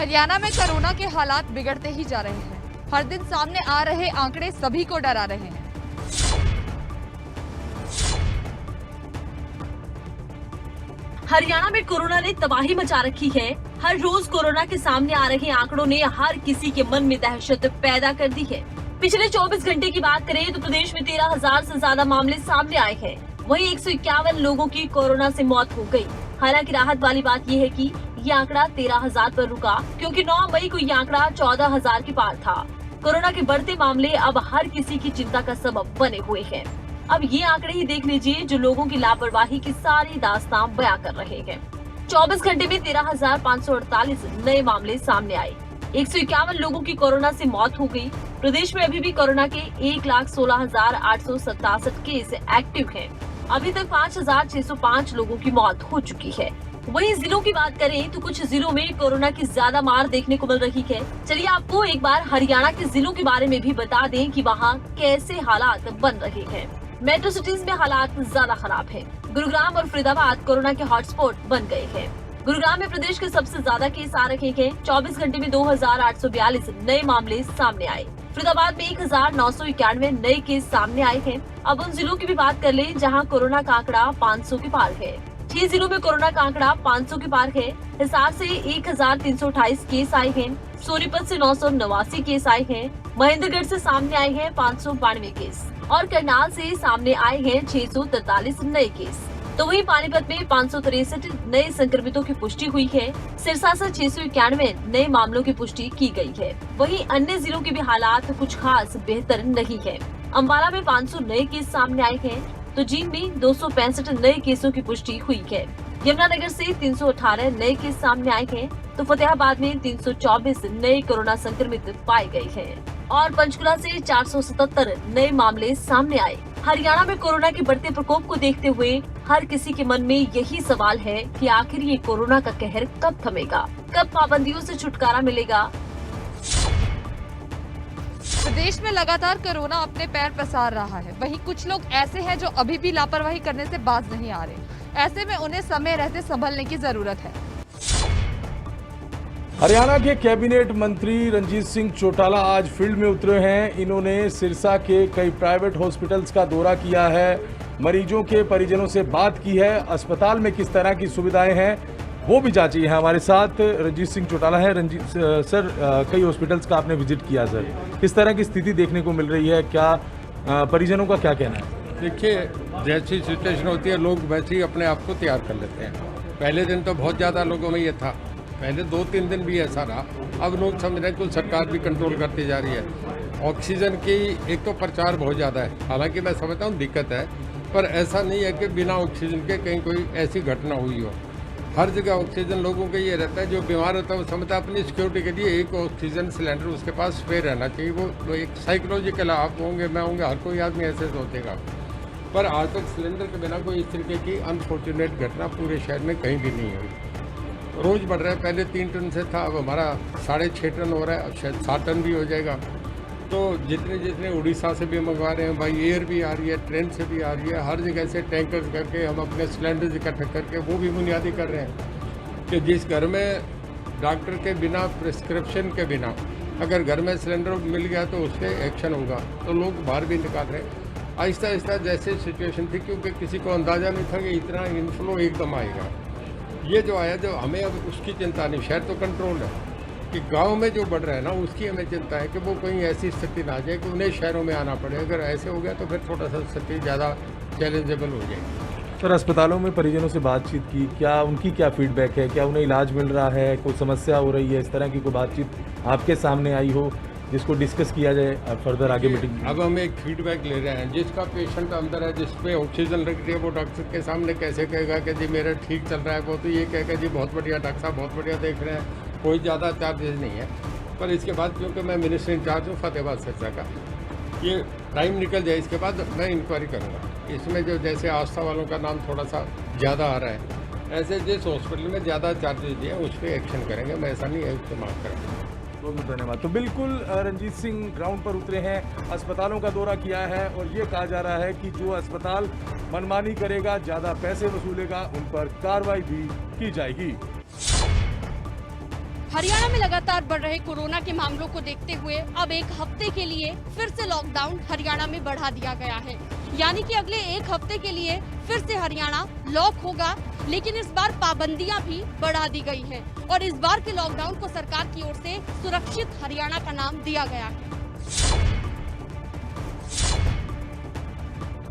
हरियाणा में कोरोना के हालात बिगड़ते ही जा रहे हैं। हर दिन सामने आ रहे आंकड़े सभी को डरा रहे हैं। हरियाणा में कोरोना ने तबाही मचा रखी है। हर रोज कोरोना के सामने आ रहे आंकड़ों ने हर किसी के मन में दहशत पैदा कर दी है। पिछले 24 घंटे की बात करें तो प्रदेश में 13,000 से ज्यादा मामले सामने आए हैं। वहीं 151 लोगों की कोरोना से मौत हो गई। हालांकि राहत वाली बात यह है कि ये आंकड़ा 13,000 पर रुका, क्योंकि 9 मई को ये आंकड़ा 14,000 के पार था। कोरोना के बढ़ते मामले अब हर किसी की चिंता का सबब बने हुए हैं। अब ये आंकड़े ही देख लीजिए जो लोगों की लापरवाही की सारी दास्तां बयां कर रहे हैं। 24 घंटे में 13,548 नए मामले सामने आए। 151 लोगों की कोरोना से मौत हो गई। प्रदेश में अभी भी कोरोना के 1,16,867 केस एक्टिव हैं। अभी तक 5,605 लोगों की मौत हो चुकी है। वहीं जिलों की बात करें तो कुछ जिलों में कोरोना की ज्यादा मार देखने को मिल रही है। चलिए आपको एक बार हरियाणा के जिलों के बारे में भी बता दें कि वहाँ कैसे हालात बन रहे हैं। मेट्रो सिटीज में हालात ज्यादा खराब हैं। गुरुग्राम और फरीदाबाद कोरोना के हॉटस्पॉट बन गए हैं। गुरुग्राम में प्रदेश के सबसे ज्यादा केस आ रहे हैं। 24 घंटे में 2,842 नए मामले सामने आए। फरीदाबाद में 1,991 नए केस सामने आए हैं। अब उन जिलों की भी बात कर लें जहां कोरोना का आंकड़ा 500 के पार है। 6 जिलों में कोरोना का आंकड़ा 500 के पार है। हिसार से 1,328 केस आए हैं। सोनीपत से 989 केस आए हैं। महेंद्रगढ़ से सामने आए हैं 592 केस और करनाल से सामने आए हैं 643 नए केस। तो वहीं पानीपत में 563 नए संक्रमितों की पुष्टि हुई है। सिरसा से 691 नए मामलों की पुष्टि की गई है। वहीं अन्य जिलों के भी हालात कुछ खास बेहतर नहीं है। अम्बाला में 500 नए केस सामने आए हैं तो जींद में 265 नए केसों की पुष्टि हुई है। यमुनानगर से 318 नए केस सामने आए हैं तो फतेहाबाद में 324 नए कोरोना संक्रमित पाए गए हैं और पंचकुला से 477 नए मामले सामने आए। हरियाणा में कोरोना के बढ़ते प्रकोप को देखते हुए हर किसी के मन में यही सवाल है कि आखिर ये कोरोना का कहर कब थमेगा, कब पाबंदियों से छुटकारा मिलेगा। प्रदेश में लगातार कोरोना अपने पैर पसार रहा है। वहीं कुछ लोग ऐसे हैं जो अभी भी लापरवाही करने से बाज नहीं आ रहे। ऐसे में उन्हें समय रहते संभलने की जरूरत है। हरियाणा के कैबिनेट मंत्री रंजीत सिंह चौटाला आज फील्ड में उतरे हैं। इन्होंने सिरसा के कई प्राइवेट हॉस्पिटल्स का दौरा किया है, मरीजों के परिजनों से बात की है, अस्पताल में किस तरह की सुविधाएं हैं वो भी जांची है। हमारे साथ रंजीत सिंह चौटाला है। रंजीत सर, कई हॉस्पिटल्स का आपने विजिट किया सर, किस तरह की स्थिति देखने को मिल रही है, क्या परिजनों का क्या कहना है? देखिए, जैसी सिचुएशन होती है लोग वैसे ही अपने आप को तैयार कर लेते हैं। पहले दिन तो बहुत ज़्यादा लोगों में ये था, पहले 2-3 दिन भी ऐसा रहा। अब लोग समझ रहे हैं कि सरकार भी कंट्रोल करती जा रही है। ऑक्सीजन की एक तो प्रचार बहुत ज़्यादा है, हालांकि मैं समझता हूँ दिक्कत है, पर ऐसा नहीं है कि बिना ऑक्सीजन के कहीं कोई ऐसी घटना हुई हो। हर जगह ऑक्सीजन लोगों को ये रहता है, जो बीमार होता है वो समझता है अपनी सिक्योरिटी के लिए एक ऑक्सीजन सिलेंडर उसके पास स्पेयर रहना चाहिए। वो एक साइकोलॉजिकल, आप होंगे, मैं होंगे, हर कोई आदमी ऐसे सोचेगा। पर आज तक सिलेंडर के बिना कोई इस तरीके की अनफॉर्चुनेट घटना पूरे शहर में कहीं भी नहीं हुई। रोज़ बढ़ रहा है, पहले 3 टन से था, अब हमारा 6.5 टन हो रहा है, अब शायद 7 टन भी हो जाएगा। तो जितने उड़ीसा से भी मंगवा रहे हैं भाई, एयर भी आ रही है, ट्रेन से भी आ रही है, हर जगह से टैंकर्स करके हम अपने सिलेंडर्स इकट्ठे करके वो भी बुनियादी कर रहे हैं कि जिस घर में डॉक्टर के बिना, प्रिस्क्रिप्शन के बिना अगर घर में सिलेंडर मिल गया तो उस पर एक्शन होगा। तो लोग बाहर भी निकाल रहे हैं आहिस्ता आहिस्ता जैसे सिचुएशन थी, क्योंकि किसी को अंदाज़ा नहीं था कि इतना इन्फ्लो एकदम आएगा। ये जो आया, जो हमें अब उसकी चिंता नहीं, शहर तो कंट्रोल है, कि गांव में जो बढ़ रहा है ना उसकी हमें चिंता है कि वो कहीं ऐसी स्थिति ना आ जाए कि उन्हें शहरों में आना पड़े। अगर ऐसे हो गया तो फिर थोड़ा सा स्थिति ज़्यादा चैलेंजेबल हो जाएगी। सर, अस्पतालों में परिजनों से बातचीत की, क्या उनकी क्या फीडबैक है, क्या उन्हें इलाज मिल रहा है, कोई समस्या हो रही है, इस तरह की कोई बातचीत आपके सामने आई हो जिसको डिस्कस किया जाए फर्दर आगे मीटिंग? अब हम एक फीडबैक ले रहे हैं। जिसका पेशेंट अंदर है, जिसपे ऑक्सीजन रख दी है, वो डॉक्टर के सामने कैसे कहेगा कि जी मेरा ठीक चल रहा है, वो तो ये कहेगा जी बहुत बढ़िया डॉक्टर साहब, बहुत बढ़िया देख रहे हैं, कोई ज़्यादा चार्जेस नहीं है। पर इसके बाद क्योंकि मैं मिनिस्टर इंचार्ज हूँ फतेहाबाद सिरसा का, ये टाइम निकल जाए इसके बाद मैं इंक्वायरी करूँगा। इसमें जो जैसे आस्था वालों का नाम थोड़ा सा ज़्यादा आ रहा है, ऐसे जिस हॉस्पिटल में ज़्यादा चार्जेस दिए उस पर एक्शन करेंगे। मैं ऐसा नहीं है इस्तेमाल करेंगे। बहुत बहुत धन्यवाद। तो बिल्कुल रंजीत सिंह ग्राउंड पर उतरे हैं, अस्पतालों का दौरा किया है और ये कहा जा रहा है कि जो अस्पताल मनमानी करेगा, ज़्यादा पैसे वसूलेगा, उन पर कार्रवाई भी की जाएगी। हरियाणा में लगातार बढ़ रहे कोरोना के मामलों को देखते हुए अब एक हफ्ते के लिए फिर से लॉकडाउन हरियाणा में बढ़ा दिया गया है। यानी कि अगले एक हफ्ते के लिए फिर से हरियाणा लॉक होगा, लेकिन इस बार पाबंदियां भी बढ़ा दी गई है और इस बार के लॉकडाउन को सरकार की ओर से सुरक्षित हरियाणा का नाम दिया गया है।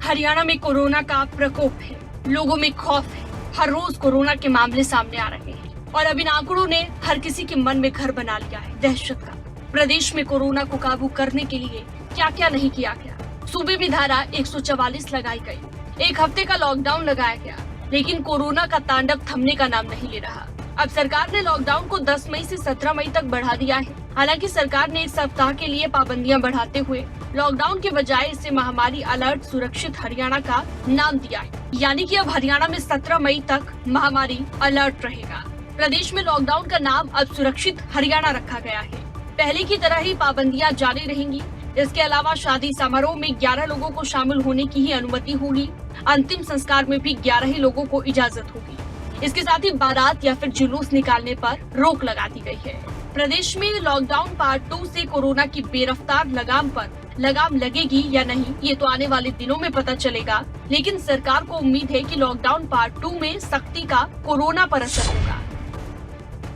हरियाणा में कोरोना का प्रकोप है, लोगों में खौफ है। हर रोज कोरोना के मामले सामने आ रहे हैं और अब इन आंकड़ों ने हर किसी के मन में घर बना लिया है दहशत का। प्रदेश में कोरोना को काबू करने के लिए क्या क्या नहीं किया गया। सूबे में धारा 144 लगाई गई, एक हफ्ते का लॉकडाउन लगाया गया, लेकिन कोरोना का तांडव थमने का नाम नहीं ले रहा। अब सरकार ने लॉकडाउन को 10 मई से 17 मई तक बढ़ा दिया है। हालांकि सरकार ने एक सप्ताह के लिए पाबंदियां बढ़ाते हुए लॉकडाउन के बजाय इसे महामारी अलर्ट सुरक्षित हरियाणा का नाम दिया है। यानी कि अब हरियाणा में 17 मई तक महामारी अलर्ट रहेगा। प्रदेश में लॉकडाउन का नाम अब सुरक्षित हरियाणा रखा गया है। पहले की तरह ही पाबंदियां जारी रहेंगी। इसके अलावा शादी समारोह में 11 लोगों को शामिल होने की ही अनुमति होगी। अंतिम संस्कार में भी 11 ही लोगों को इजाजत होगी। इसके साथ ही बारात या फिर जुलूस निकालने पर रोक लगा दी गई है। प्रदेश में लॉकडाउन पार्ट 2 से कोरोना की बेरफ्तार लगाम पर लगाम लगेगी या नहीं, ये तो आने वाले दिनों में पता चलेगा। लेकिन सरकार को उम्मीद है कि लॉकडाउन पार्ट 2 में सख्ती का कोरोना पर असर होगा।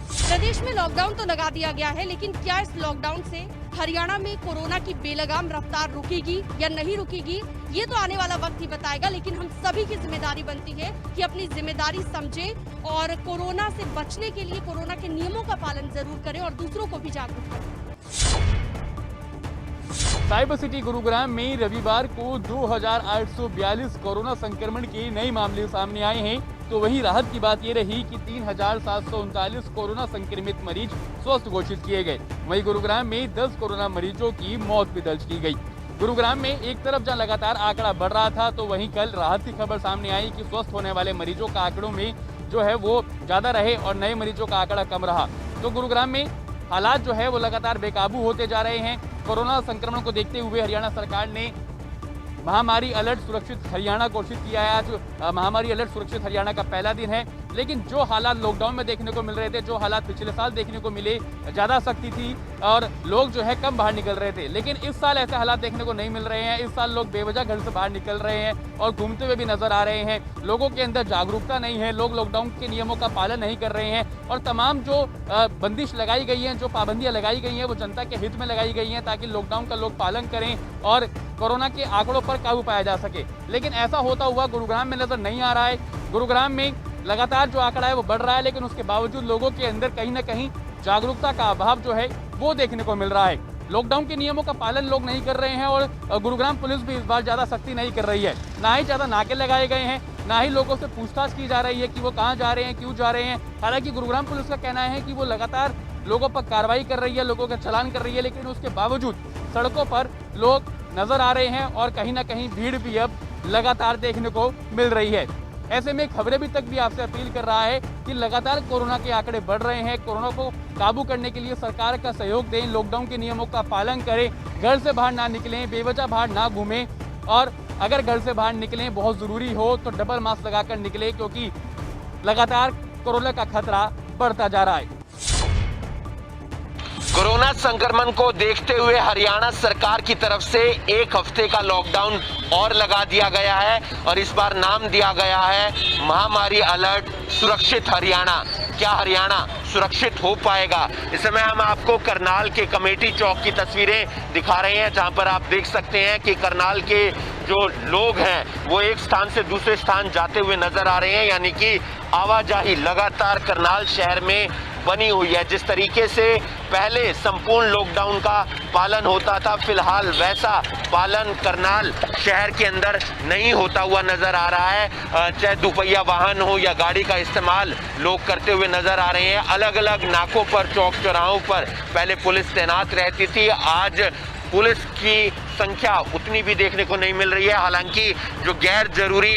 प्रदेश में लॉकडाउन तो लगा दिया गया है, लेकिन क्या इस लॉकडाउन से हरियाणा में कोरोना की बेलगाम रफ्तार रुकेगी या नहीं रुकेगी, ये तो आने वाला वक्त ही बताएगा। लेकिन हम सभी की जिम्मेदारी बनती है कि अपनी जिम्मेदारी समझें और कोरोना से बचने के लिए कोरोना के नियमों का पालन जरूर करें और दूसरों को भी जागरूक करें। साइबर सिटी गुरुग्राम में रविवार को 2842 कोरोना संक्रमण के नए मामले सामने आए हैं, तो वहीं राहत की बात ये रही कि 3739 कोरोना संक्रमित मरीज स्वस्थ घोषित किए गए। वहीं गुरुग्राम में 10 कोरोना मरीजों की मौत भी दर्ज की गई। गुरुग्राम में एक तरफ जहां लगातार आंकड़ा बढ़ रहा था, तो वहीं कल राहत की खबर सामने आई कि स्वस्थ होने वाले मरीजों का आंकड़ों में जो है वो ज्यादा रहे और नए मरीजों का आंकड़ा कम रहा। तो गुरुग्राम में हालात जो है वो लगातार बेकाबू होते जा रहे हैं। कोरोना संक्रमण को देखते हुए हरियाणा सरकार ने महामारी अलर्ट सुरक्षित हरियाणा घोषित किया है। आज महामारी अलर्ट सुरक्षित हरियाणा का पहला दिन है, लेकिन जो हालात लॉकडाउन में देखने को मिल रहे थे, जो हालात पिछले साल देखने को मिले, ज़्यादा सख्ती थी और लोग जो है कम बाहर निकल रहे थे, लेकिन इस साल ऐसे हालात देखने को नहीं मिल रहे हैं। इस साल लोग बेवजह घर से बाहर निकल रहे हैं और घूमते हुए भी नजर आ रहे हैं। लोगों के अंदर जागरूकता नहीं है, लोग लॉकडाउन के नियमों का पालन नहीं कर रहे हैं और तमाम जो बंदिश लगाई गई हैं, जो पाबंदियाँ लगाई गई हैं, वो जनता के हित में लगाई गई हैं ताकि लॉकडाउन का लोग पालन करें और कोरोना के आंकड़ों पर काबू पाया जा सके। लेकिन ऐसा होता हुआ गुरुग्राम में नजर नहीं आ रहा है। गुरुग्राम में लगातार जो आंकड़ा है वो बढ़ रहा है, लेकिन उसके बावजूद लोगों के अंदर कहीं ना कहीं जागरूकता का अभाव जो है वो देखने को मिल रहा है। लॉकडाउन के नियमों का पालन लोग नहीं कर रहे हैं और गुरुग्राम पुलिस भी इस बार ज़्यादा सख्ती नहीं कर रही है। ना ही ज़्यादा नाके लगाए गए हैं, ना ही लोगों से पूछताछ की जा रही है कि वो कहाँ जा रहे हैं, क्यों जा रहे हैं। हालांकि गुरुग्राम पुलिस का कहना है कि वो लगातार लोगों पर कार्रवाई कर रही है, लोगों का चालान कर रही है, लेकिन उसके बावजूद सड़कों पर लोग नजर आ रहे हैं और कहीं ना कहीं भीड़ भी अब लगातार देखने को मिल रही है। ऐसे में खबरें भी तक भी आपसे अपील कर रहा है कि लगातार कोरोना के आंकड़े बढ़ रहे हैं। कोरोना को काबू करने के लिए सरकार का सहयोग दें, लॉकडाउन के नियमों का पालन करें, घर से बाहर ना निकलें, बेवजह बाहर ना घूमें और अगर घर से बाहर निकलें बहुत ज़रूरी हो तो डबल मास्क लगाकर निकलें, क्योंकि लगातार कोरोना का खतरा बढ़ता जा रहा है। कोरोना संक्रमण को देखते हुए हरियाणा सरकार की तरफ से एक हफ्ते का लॉकडाउन और लगा दिया गया है और इस बार नाम दिया गया है महामारी अलर्ट सुरक्षित हरियाणा। क्या हरियाणा सुरक्षित हो पाएगा? इस समय हम आपको करनाल के कमेटी चौक की तस्वीरें दिखा रहे हैं, जहां पर आप देख सकते हैं कि करनाल के जो लोग हैं वो एक स्थान से दूसरे स्थान जाते हुए नजर आ रहे हैं, यानी कि आवाजाही लगातार करनाल शहर में बनी हुई है। जिस तरीके से पहले संपूर्ण लॉकडाउन का पालन होता था, फिलहाल वैसा पालन करनाल शहर के अंदर नहीं होता हुआ नजर आ रहा है। चाहे दोपहिया वाहन हो या गाड़ी का इस्तेमाल लोग करते हुए नजर आ रहे हैं। अलग अलग नाकों पर, चौक चौराहों पर पहले पुलिस तैनात रहती थी, आज पुलिस की संख्या उतनी भी देखने को नहीं मिल रही है। हालांकि जो गैर जरूरी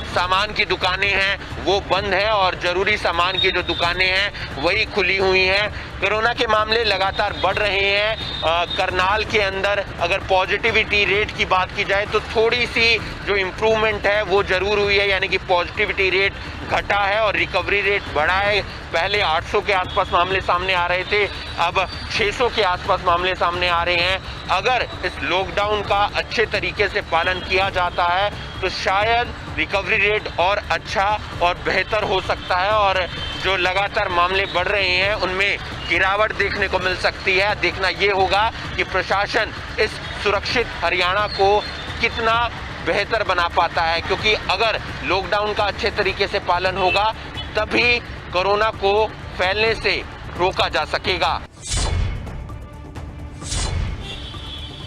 सामान की दुकानें हैं वो बंद है और जरूरी सामान की जो दुकानें हैं वही खुली हुई हैं। कोरोना के मामले लगातार बढ़ रहे हैं। करनाल के अंदर अगर पॉजिटिविटी रेट की बात की जाए तो थोड़ी सी जो इम्प्रूवमेंट है वो जरूर हुई है, यानी कि पॉजिटिविटी रेट घटा है और रिकवरी रेट बढ़ा है। पहले 800 के आसपास मामले सामने आ रहे थे, अब 600 के आसपास मामले सामने आ रहे हैं। अगर इस लॉकडाउन का अच्छे तरीके से पालन किया जाता है तो शायद रिकवरी रेट और अच्छा और बेहतर हो सकता है और जो लगातार मामले बढ़ रहे हैं उनमें गिरावट देखने को मिल सकती है। देखना ये होगा कि प्रशासन इस सुरक्षित हरियाणा को कितना बेहतर बना पाता है, क्योंकि अगर लॉकडाउन का अच्छे तरीके से पालन होगा तभी कोरोना को फैलने से रोका जा सकेगा।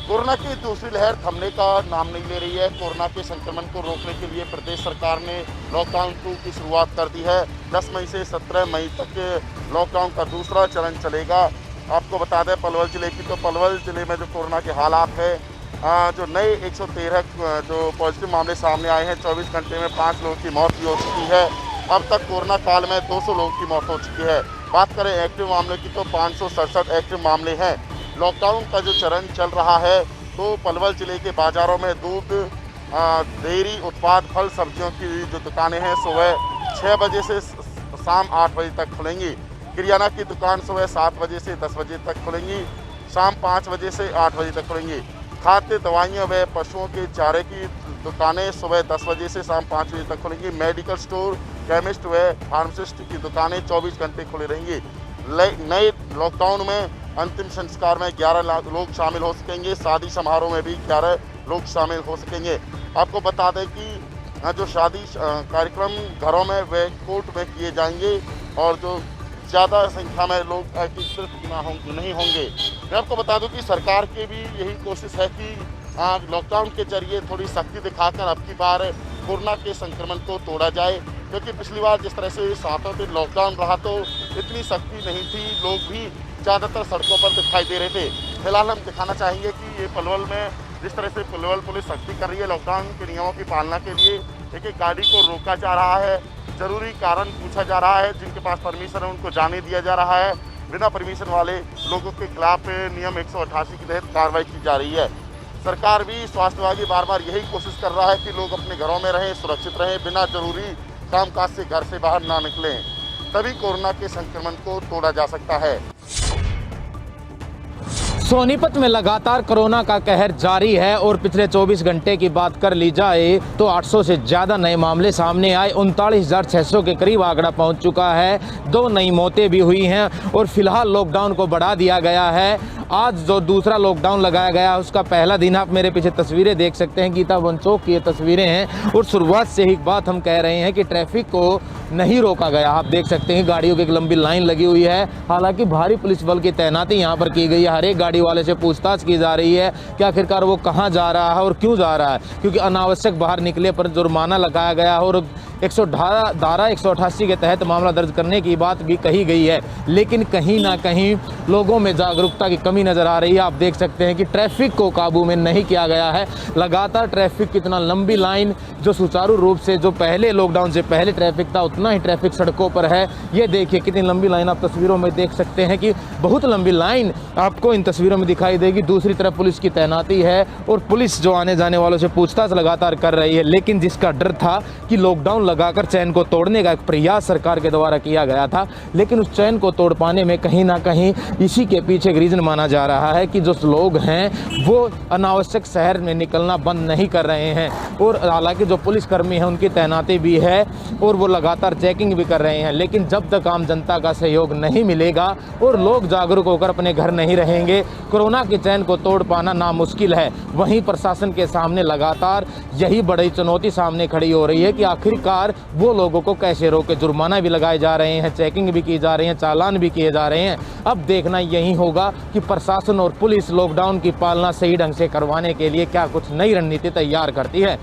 कोरोना की दूसरी लहर थमने का नाम नहीं ले रही है। कोरोना के संक्रमण को रोकने के लिए प्रदेश सरकार ने लॉकडाउन 2 की शुरुआत कर दी है। 10 मई से 17 मई तक लॉकडाउन का दूसरा चरण चलेगा। आपको बता दें पलवल जिले की, तो पलवल जिले में जो कोरोना के हालात है, जो नए 113 जो पॉजिटिव मामले सामने आए हैं, 24 घंटे में 5 लोगों की मौत भी हो चुकी है। अब तक कोरोना काल में 200 लोगों की मौत हो चुकी है। बात करें एक्टिव मामले की तो 567 एक्टिव मामले हैं। लॉकडाउन का जो चरण चल रहा है तो पलवल जिले के बाज़ारों में दूध, डेयरी उत्पाद, फल सब्जियों की जो दुकानें हैं सुबह 6 बजे से शाम 8 बजे तक खुलेंगी। किराना की दुकान सुबह 7 बजे से 10 बजे तक खुलेंगी, शाम 5 बजे से 8 बजे तक खुलेंगी। खाद्य दवाइयाँ व पशुओं के चारे की दुकानें सुबह 10 बजे से शाम 5 बजे तक खुलेंगी। मेडिकल स्टोर, केमिस्ट व फार्मासिस्ट की दुकानें 24 घंटे खुली रहेंगी। नए लॉकडाउन में अंतिम संस्कार में 11 लोग शामिल हो सकेंगे। शादी समारोह में भी 11 लोग शामिल हो सकेंगे। आपको बता दें कि जो शादी कार्यक्रम घरों में व कोर्ट में किए जाएंगे और जो ज़्यादा संख्या में लोग एकत्रित नहीं होंगे। मैं आपको बता दूं कि सरकार की भी यही कोशिश है कि लॉकडाउन के जरिए थोड़ी सख्ती दिखाकर अब की बार कोरोना के संक्रमण को तोड़ा जाए, क्योंकि पिछली बार जिस तरह से 7 दिन लॉकडाउन रहा तो इतनी सख्ती नहीं थी, लोग भी ज़्यादातर सड़कों पर दिखाई दे रहे थे। फिलहाल हम दिखाना चाहेंगे कि ये पलवल में जिस तरह से पलवल पुलिस सख्ती कर रही है लॉकडाउन के नियमों की पालना के लिए, एक गाड़ी को रोका जा रहा है, जरूरी कारण पूछा जा रहा है, जिनके पास परमिशन है उनको जाने दिया जा रहा है। बिना परमिशन वाले लोगों के खिलाफ नियम 188 के तहत कार्रवाई की जा रही है। सरकार भी, स्वास्थ्य विभाग भी बार बार यही कोशिश कर रहा है कि लोग अपने घरों में रहें, सुरक्षित रहें, बिना जरूरी कामकाज से घर से बाहर ना निकलें, तभी कोरोना के संक्रमण को तोड़ा जा सकता है। सोनीपत में लगातार कोरोना का कहर जारी है और पिछले 24 घंटे की बात कर ली जाए तो 800 से ज़्यादा नए मामले सामने आए। 39,600 के करीब आंकड़ा पहुंच चुका है। 2 नई मौतें भी हुई हैं और फिलहाल लॉकडाउन को बढ़ा दिया गया है। आज जो दूसरा लॉकडाउन लगाया गया उसका पहला दिन, आप मेरे पीछे तस्वीरें देख सकते हैं, गीता वन चौक की ये तस्वीरें हैं। और शुरुआत से ही बात हम कह रहे हैं कि ट्रैफिक को नहीं रोका गया। आप देख सकते हैं गाड़ियों की एक लंबी लाइन लगी हुई है। हालांकि भारी पुलिस बल की तैनाती यहाँ पर की गई है। हर एक गाड़ी वाले से पूछताछ की जा रही है कि आखिरकार वो कहाँ जा रहा है और क्यों जा रहा है, क्योंकि अनावश्यक बाहर निकले पर जुर्माना लगाया गया और धारा 188 के तहत मामला दर्ज करने की बात भी कही गई है। लेकिन कहीं ना कहीं लोगों में जागरूकता की कमी नज़र आ रही है। आप देख सकते हैं कि ट्रैफिक को काबू में नहीं किया गया है। लगातार ट्रैफिक, कितना लंबी लाइन, जो सुचारू रूप से जो पहले लॉकडाउन से पहले ट्रैफिक था उतना ही ट्रैफिक सड़कों पर है। ये देखिए कितनी लंबी लाइन आप तस्वीरों में देख सकते हैं कि बहुत लंबी लाइन आपको इन तस्वीरों में दिखाई देगी। दूसरी तरफ पुलिस की तैनाती है और पुलिस जो आने जाने वालों से पूछताछ लगातार कर रही है। लेकिन जिसका डर था कि लॉकडाउन लगाकर चैन को तोड़ने का एक प्रयास सरकार के द्वारा किया गया था, लेकिन उस चैन को तोड़ पाने में कहीं ना कहीं इसी के पीछे एक रीज़न माना जा रहा है कि जो लोग हैं वो अनावश्यक शहर में निकलना बंद नहीं कर रहे हैं। और हालांकि जो पुलिसकर्मी हैं उनकी तैनाती भी है और वो लगातार चेकिंग भी कर रहे हैं। लेकिन जब तक आम जनता का सहयोग नहीं मिलेगा और लोग जागरूक होकर अपने घर नहीं रहेंगे, कोरोना की चैन को तोड़ पाना नामुश्किल है। वहीं प्रशासन के सामने लगातार यही बड़ी चुनौती सामने खड़ी हो रही है कि आखिरकार वो लोगों को कैसे रोके। जुर्माना भी लगाए जा रहे हैं, चेकिंग भी की जा रही है, चालान भी किए जा रहे हैं। अब देखना यही होगा कि प्रशासन और पुलिस लॉकडाउन की पालना सही ढंग से करवाने के लिए क्या कुछ नई रणनीति तैयार करती है।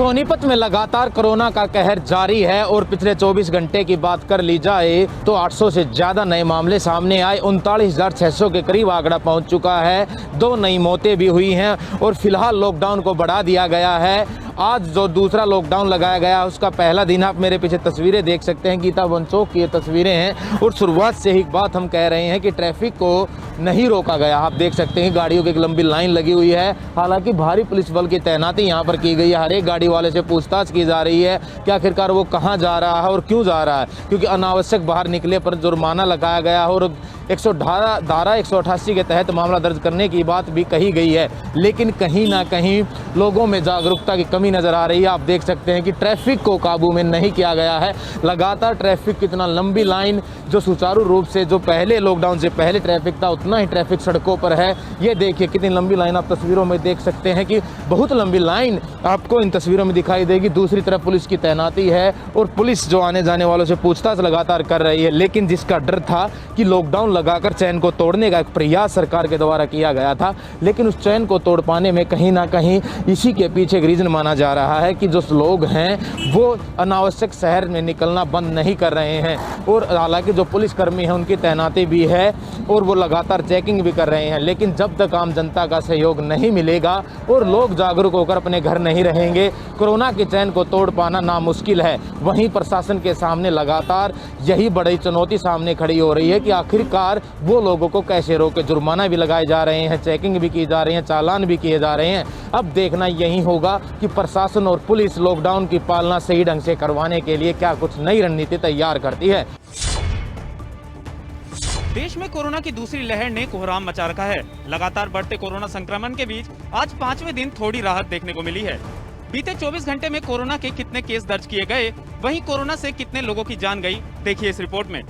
सोनीपत में लगातार कोरोना का कहर जारी है और पिछले 24 घंटे की बात कर ली जाए तो 800 से ज़्यादा नए मामले सामने आए। 39,600 के करीब आंकड़ा पहुंच चुका है। 2 नई मौतें भी हुई हैं और फिलहाल लॉकडाउन को बढ़ा दिया गया है। आज जो दूसरा लॉकडाउन लगाया गया उसका पहला दिन, आप मेरे पीछे तस्वीरें देख सकते हैं, गीता वन चौक की ये तस्वीरें हैं। और शुरुआत से ही एक बात हम कह रहे हैं कि ट्रैफिक को नहीं रोका गया। आप देख सकते हैं गाड़ियों की एक लंबी लाइन लगी हुई है। हालांकि भारी पुलिस बल की तैनाती यहाँ पर की गई है। हर एक गाड़ी वाले से पूछताछ की जा रही है कि आखिरकार वो कहाँ जा रहा है और क्यों जा रहा है, क्योंकि अनावश्यक बाहर निकले पर जुर्माना लगाया गया है और 188 के तहत मामला दर्ज करने की बात भी कही गई है। लेकिन कहीं ना कहीं लोगों में जागरूकता की कमी नज़र आ रही है। आप देख सकते हैं कि ट्रैफिक को काबू में नहीं किया गया है। लगातार ट्रैफिक कितना लंबी लाइन, जो सुचारू रूप से जो पहले लॉकडाउन से पहले ट्रैफिक था उतना ही ट्रैफिक सड़कों पर है। ये देखिए कितनी लंबी लाइन, आप तस्वीरों में देख सकते हैं कि बहुत लंबी लाइन आपको इन तस्वीरों में दिखाई देगी। दूसरी तरफ पुलिस की तैनाती है और पुलिस जो आने जाने वालों से पूछताछ लगातार कर रही है। लेकिन जिसका डर था कि लॉकडाउन लगाकर चैन को तोड़ने का एक प्रयास सरकार के द्वारा किया गया था, लेकिन उस चैन को तोड़ पाने में कहीं ना कहीं इसी के पीछे एक रीज़न माना जा रहा है कि जो लोग हैं वो अनावश्यक शहर में निकलना बंद नहीं कर रहे हैं। और हालांकि जो पुलिसकर्मी हैं उनकी तैनाती भी है और वो लगातार चेकिंग भी कर रहे हैं। लेकिन जब तक आम जनता का सहयोग नहीं मिलेगा और लोग जागरूक होकर अपने घर नहीं रहेंगे, कोरोना की चैन को तोड़ पाना नामुश्किल है। वहीं प्रशासन के सामने लगातार यही बड़ी चुनौती सामने खड़ी हो रही है कि आखिरकार वो लोगों को कैसे रोके। जुर्माना भी लगाए जा रहे हैं, चेकिंग भी की जा रही है, चालान भी किए जा रहे हैं। अब देखना यही होगा कि प्रशासन और पुलिस लॉकडाउन की पालना सही ढंग से करवाने के लिए क्या कुछ नई रणनीति तैयार करती है। देश में कोरोना की दूसरी लहर ने कोहराम मचा रखा है। लगातार बढ़ते कोरोना संक्रमण के बीच आज 5वें दिन थोड़ी राहत देखने को मिली है। बीते 24 घंटे में कोरोना के कितने केस दर्ज किए गए, वहीं कोरोना से कितने लोगों की जान गई, देखिए इस रिपोर्ट में।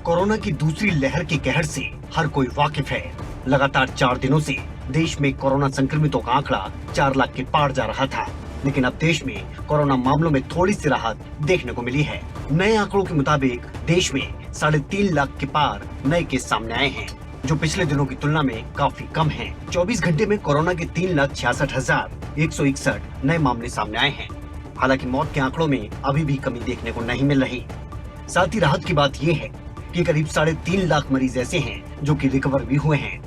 कोरोना की दूसरी लहर के कहर से हर कोई वाकिफ है। लगातार 4 दिनों से देश में कोरोना संक्रमितों का आंकड़ा 4 लाख के पार जा रहा था। लेकिन अब देश में कोरोना मामलों में थोड़ी सी राहत देखने को मिली है। नए आंकड़ों के मुताबिक देश में 3.5 लाख के पार नए केस सामने आए हैं, जो पिछले दिनों की तुलना में काफी कम हैं। 24 घंटे में कोरोना के 3,66,161 नए मामले सामने आए हैं। हालांकि मौत के आंकड़ों में अभी भी कमी देखने को नहीं मिल रही। साथ ही राहत की बात ये है कि करीब 3.5 लाख मरीज ऐसे हैं जो कि रिकवर भी हुए हैं।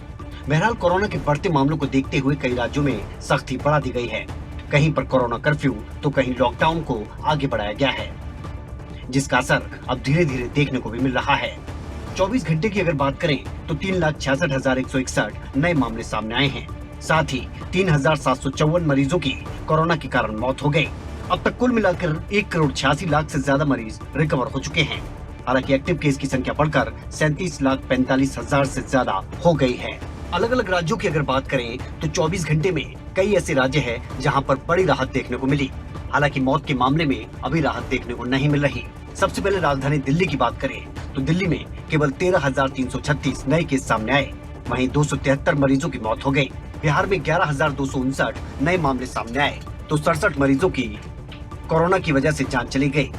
बहरहाल कोरोना के बढ़ते मामलों को देखते हुए कई राज्यों में सख्ती बढ़ा दी गई है। कहीं पर कोरोना कर्फ्यू तो कहीं लॉकडाउन को आगे बढ़ाया गया है, जिसका असर अब धीरे धीरे देखने को भी मिल रहा है। 24 घंटे की अगर बात करें तो 3,66,161 नए मामले सामने आए हैं। साथ ही 3,754 मरीजों की कोरोना के कारण मौत हो गई। अब तक कुल मिलाकर 1,86,00,000 से ज्यादा मरीज रिकवर हो चुके हैं। हालांकि एक्टिव केस की संख्या बढ़कर 37,45,000 से ज्यादा हो गई है। अलग अलग राज्यों की अगर बात करें तो 24 घंटे में कई ऐसे राज्य हैं जहां पर बड़ी राहत देखने को मिली। हालांकि मौत के मामले में अभी राहत देखने को नहीं मिल रही। सबसे पहले राजधानी दिल्ली की बात करें तो दिल्ली में केवल 13,336 नए केस सामने आए। वहीं 273 मरीजों की मौत हो गई। बिहार में 11,259 नए मामले सामने आए तो 67 मरीजों की कोरोना की वजह से जान चली गई।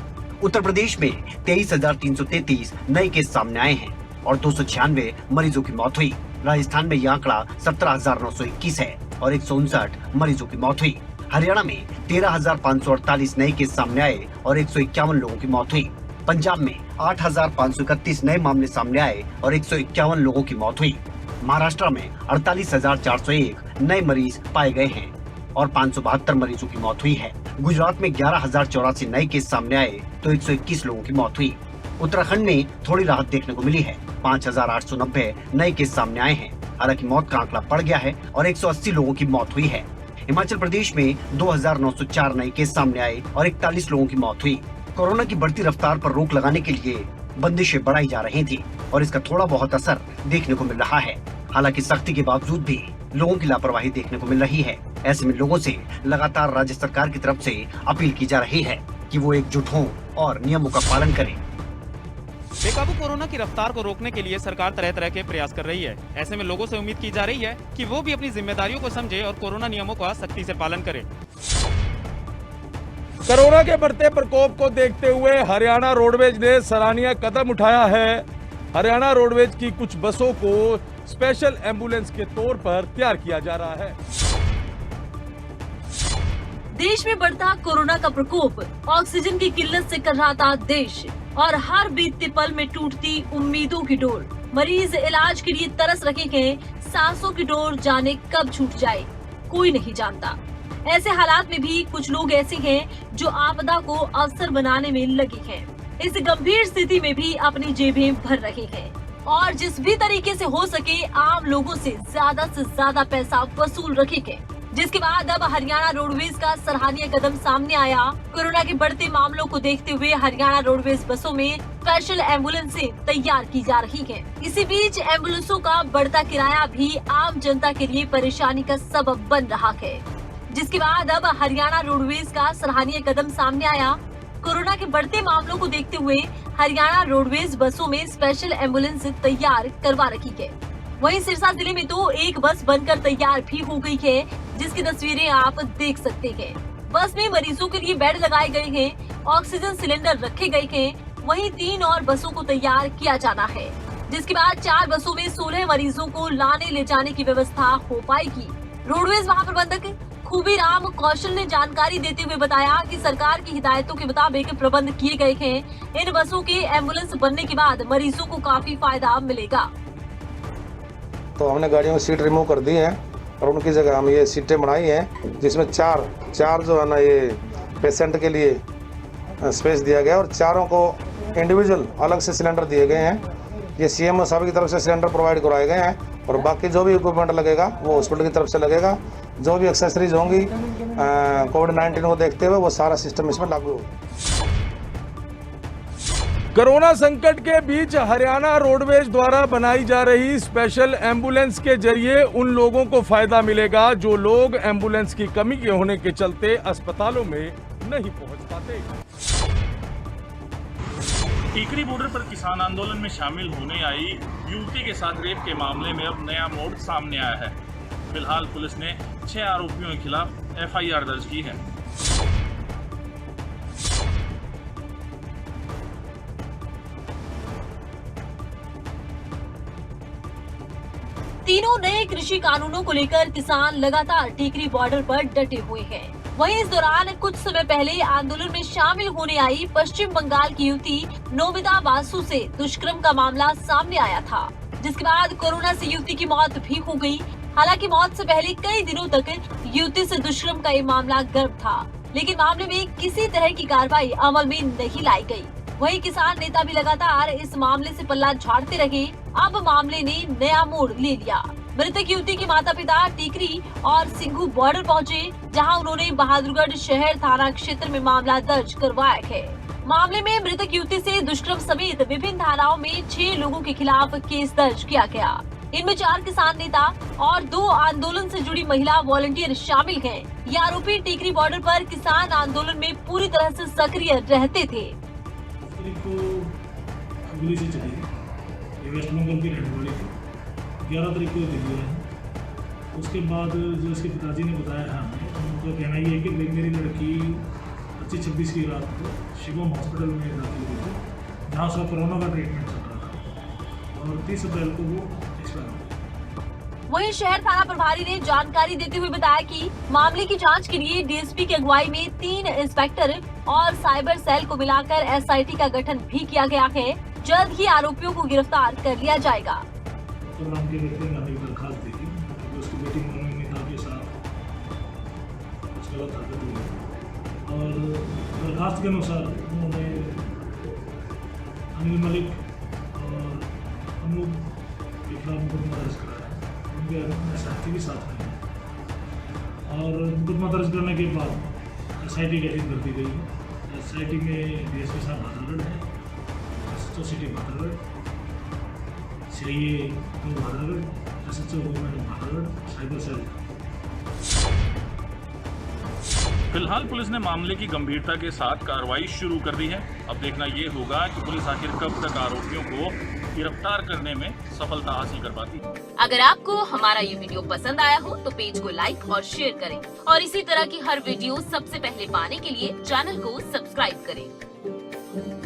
उत्तर प्रदेश में 23,333 नए केस सामने आए हैं और 296 मरीजों की मौत हुई। राजस्थान में यह आंकड़ा 17,921 है और 159 मरीजों की मौत हुई। हरियाणा में 13,548 नए केस सामने आए और 151 लोगों की मौत हुई। पंजाब में 8,531 नए मामले सामने आए और 151 लोगों की मौत हुई। महाराष्ट्र में 48,401 नए मरीज पाए गए हैं और 572 मरीजों की मौत हुई है। गुजरात में 11,084 नए केस सामने आए तो 121 लोगों की मौत हुई। उत्तराखंड में थोड़ी राहत देखने को मिली है। 5,890 नए केस सामने आए हैं। हालांकि मौत का आंकड़ा बढ़ गया है और 180 लोगों की मौत हुई है। हिमाचल प्रदेश में 2,904 नए केस सामने आए और 41 लोगों की मौत हुई। कोरोना की बढ़ती रफ्तार पर रोक लगाने के लिए बंदिशें बढ़ाई जा रही थी और इसका थोड़ा बहुत असर देखने को मिल रहा है। हालांकि सख्ती के बावजूद भी लोगों की लापरवाही देखने को मिल रही है। ऐसे में लोगों से लगातार राज्य सरकार की तरफ से अपील की जा रही है कि वो एकजुट हों और नियमों का पालन करें। बेकाबू कोरोना की रफ्तार को रोकने के लिए सरकार तरह तरह के प्रयास कर रही है। ऐसे में लोगों से उम्मीद की जा रही है कि वो भी अपनी जिम्मेदारियों को समझे और कोरोना नियमों का सख्ती से पालन करें। कोरोना के बढ़ते प्रकोप को देखते हुए हरियाणा रोडवेज ने सराहनीय कदम उठाया है। हरियाणा रोडवेज की कुछ बसों को स्पेशल एम्बुलेंस के तौर पर तैयार किया जा रहा है। देश में बढ़ता कोरोना का प्रकोप, ऑक्सीजन की किल्लत से कर रहा था देश और हर बीतते पल में टूटती उम्मीदों की डोर। मरीज इलाज के लिए तरस रखे गए, सांसों की डोर जाने कब छूट जाए कोई नहीं जानता। ऐसे हालात में भी कुछ लोग ऐसे हैं जो आपदा को अवसर बनाने में लगे हैं। इस गंभीर स्थिति में भी अपनी जेबें भर रहे हैं और जिस भी तरीके से हो सके आम लोगों से ज्यादा पैसा वसूल रखेंगे। जिसके बाद अब हरियाणा रोडवेज का सराहनीय कदम सामने आया। कोरोना के बढ़ते मामलों को देखते हुए हरियाणा रोडवेज बसों में स्पेशल एम्बुलेंसें तैयार की जा रही हैं। इसी बीच एम्बुलेंसों का बढ़ता किराया भी आम जनता के लिए परेशानी का सबब बन रहा है। जिसके बाद अब हरियाणा रोडवेज का सराहनीय कदम सामने आया। कोरोना के बढ़ते मामलों को देखते हुए हरियाणा रोडवेज बसों में स्पेशल एम्बुलेंस तैयार करवा रखी है। वहीं सिरसा जिले में तो एक बस बनकर तैयार भी हो गई है, जिसकी तस्वीरें आप देख सकते हैं। बस में मरीजों के लिए बेड लगाए गए हैं, ऑक्सीजन सिलेंडर रखे गए हैं। वहीं 3 और बसों को तैयार किया जाना है, जिसके बाद 4 बसों में 16 मरीजों को लाने ले जाने की व्यवस्था हो पाएगी। रोडवेज महाप्रबंधक खूबीराम कौशल ने जानकारी देते हुए बताया कि सरकार की हिदायतों के मुताबिक प्रबंध किए गए हैं। इन बसों के एम्बुलेंस बनने के बाद मरीजों को काफी फायदा मिलेगा। तो हमने गाड़ियों में सीट रिमूव कर दी है और उनकी जगह हम ये सीटें बनाई हैं, जिसमें चार जो है ना ये पेशेंट के लिए स्पेस दिया गया और चारों को इंडिविजुअल अलग से सिलेंडर दिए गए हैं। ये सीएमओ साहब की तरफ से सिलेंडर प्रोवाइड करवाए गए हैं और बाकी जो भी इक्विपमेंट लगेगा वो हॉस्पिटल की तरफ से लगेगा। जो भी एक्सेसरीज होंगी कोविड-19 को देखते हुए वो सारा सिस्टम इसमें लागू होगा। कोरोना संकट के बीच हरियाणा रोडवेज द्वारा बनाई जा रही स्पेशल एम्बुलेंस के जरिए उन लोगों को फायदा मिलेगा जो लोग एम्बुलेंस की कमी के होने के चलते अस्पतालों में नहीं पहुंच पाते। टीकरी बॉर्डर पर किसान आंदोलन में शामिल होने आई युवती के साथ रेप के मामले में अब नया मोड़ सामने आया है। फिलहाल पुलिस ने 6 आरोपियों के खिलाफ एफआईआर दर्ज की है। तीनों नए कृषि कानूनों को लेकर किसान लगातार टीकरी बॉर्डर पर डटे हुए हैं। वहीं इस दौरान कुछ समय पहले आंदोलन में शामिल होने आई पश्चिम बंगाल की युवती नोबिता बासु से दुष्कर्म का मामला सामने आया था, जिसके बाद कोरोना से युवती की मौत भी हो गई। हालांकि मौत से पहले कई दिनों तक युवती से दुष्कर्म का ये मामला गर्भ था, लेकिन मामले में किसी तरह की कार्रवाई अमल में नहीं लाई गई। वहीं किसान नेता भी लगातार इस मामले से पल्ला झाड़ते रहे। अब मामले ने नया मोड़ ले लिया। मृतक युवती के माता पिता टीकरी और सिंघू बॉर्डर पहुंचे, जहां उन्होंने बहादुरगढ़ शहर थाना क्षेत्र में मामला दर्ज करवाया है। मामले में मृतक युवती से दुष्कर्म समेत विभिन्न धाराओं में 6 लोगों के खिलाफ केस दर्ज किया गया। इनमें 4 किसान नेता और 2 आंदोलन से जुड़ी महिला वॉलंटियर शामिल हैं। ये आरोपी टीकरी बॉर्डर पर किसान आंदोलन में पूरी तरह से सक्रिय रहते थे। वेस्ट बंगाल की रहने वाली थी। 11 तारीख को दिल्ली है। उसके बाद जो इसके पिताजी ने बताया है हमें, उनका कहना ये है कि मेरी लड़की 25-26 की रात को शिवम हॉस्पिटल में दाखिल हुई थी, जहाँ उसका कोरोना का ट्रीटमेंट चल रहा था और 30 अप्रैल को वो एक्सपायर हो गई। वहीं शहर थाना प्रभारी ने जानकारी देते हुए बताया कि मामले की जांच के लिए डीएसपी की अगुवाई में 3 इंस्पेक्टर और साइबर सेल को मिलाकर एसआईटी का गठन भी किया गया है। जल्द ही आरोपियों को गिरफ्तार कर लिया जाएगा। तो नाम के व्यक्ति ने हमें दरखास्त दी थी कि उसकी बेटी मौमिता के साथ कुछ गलत हरकत हुई और दरखास्त के अनुसार उन्होंने अनिल मलिक और अनूप के खिलाफ मुकदमा दर्ज कराया। उनके साथी भी साथ में और मुकदमा दर्ज करने के बाद एसआईटी गठित कर दी गई है। एसआईटी में डीएसपी साहब बहादुरगढ़ है, SHO city Bahadurgarh, CIA 2 Bahadurgarh, SHO women Bahadurgarh, cyber cell. फिलहाल पुलिस ने मामले की गंभीरता के साथ कार्रवाई शुरू कर दी है। अब देखना ये होगा कि पुलिस आखिर कब तक आरोपियों को गिरफ्तार करने में सफलता हासिल कर पाती है। अगर आपको हमारा ये वीडियो पसंद आया हो तो पेज को लाइक और शेयर करें और इसी तरह की हर वीडियो सबसे पहले पाने के लिए चैनल को सब्सक्राइब करें।